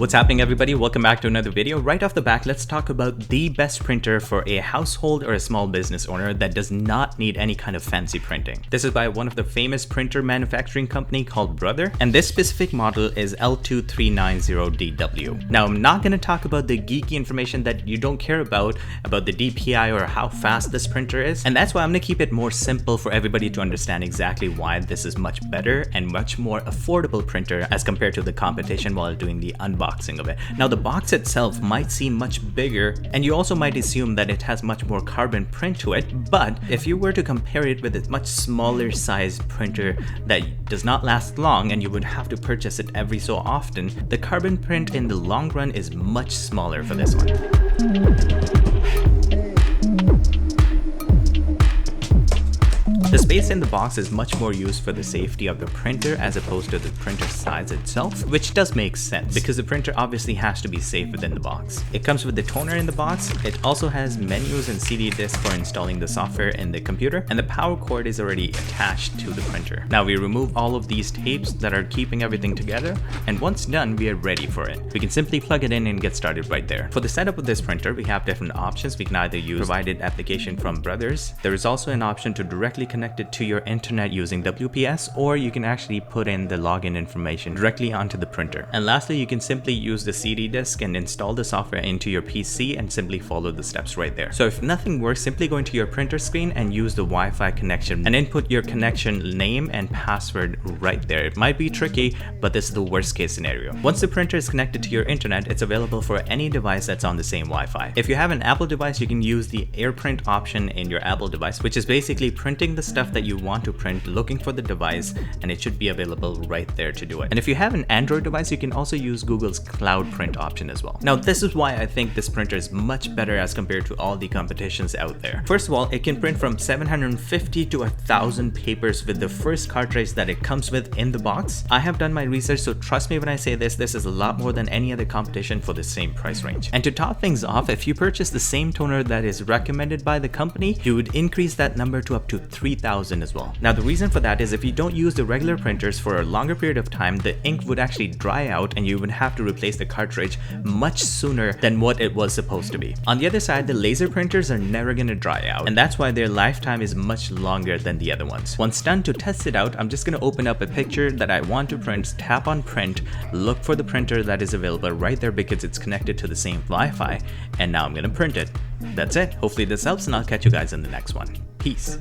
What's happening, everybody? Welcome back to another video. Right off the bat, let's talk about the best printer for a household or a small business owner that does not need any kind of fancy printing. This is by one of the famous printer manufacturing company called Brother, and this specific model is HL-L2390DW. Now, I'm not going to talk about the geeky information that you don't care about the DPI or how fast this printer is, and that's why I'm going to keep it more simple for everybody to understand exactly why this is much better and much more affordable printer as compared to the competition while doing the unboxing of it. Now, the box itself might seem much bigger, and you also might assume that it has much more carbon print to it, but if you were to compare it with a much smaller size printer that does not last long and you would have to purchase it every so often, the carbon print in the long run is much smaller for this one. The space in the box is much more used for the safety of the printer as opposed to the printer size itself, which does make sense because the printer obviously has to be safe within the box. It comes with the toner in the box. It also has menus and CD disc for installing the software in the computer, and the power cord is already attached to the printer. Now we remove all of these tapes that are keeping everything together, and once done, we are ready for it. We can simply plug it in and get started right there. For the setup of this printer, we have different options. We can either use provided application from Brothers. There is also an option to directly connect it to your internet using WPS, or you can actually put in the login information directly onto the printer. And lastly, you can simply use the CD disk and install the software into your PC and simply follow the steps right there. So if nothing works, simply go into your printer screen and use the Wi-Fi connection and input your connection name and password right there. It might be tricky, but this is the worst case scenario. Once the printer is connected to your internet, it's available for any device that's on the same Wi-Fi. If you have an Apple device, you can use the AirPrint option in your Apple device, which is basically printing the stuff that you want to print, looking for the device, and it should be available right there to do it. And if you have an Android device, you can also use Google's Cloud Print option as well. Now, this is why I think this printer is much better as compared to all the competitions out there. First of all, it can print from 750 to 1,000 papers with the first cartridge that it comes with in the box. I have done my research, so trust me when I say this is a lot more than any other competition for the same price range. And to top things off, if you purchase the same toner that is recommended by the company, you would increase that number to up to 3,000 as well. Now, the reason for that is if you don't use the regular printers for a longer period of time, the ink would actually dry out and you would have to replace the cartridge much sooner than what it was supposed to be. On the other side, the laser printers are never going to dry out, and that's why their lifetime is much longer than the other ones. Once done, to test it out, I'm just going to open up a picture that I want to print, tap on print, look for the printer that is available right there because it's connected to the same Wi-Fi, and now I'm going to print it. That's it. Hopefully this helps, and I'll catch you guys in the next one. Peace.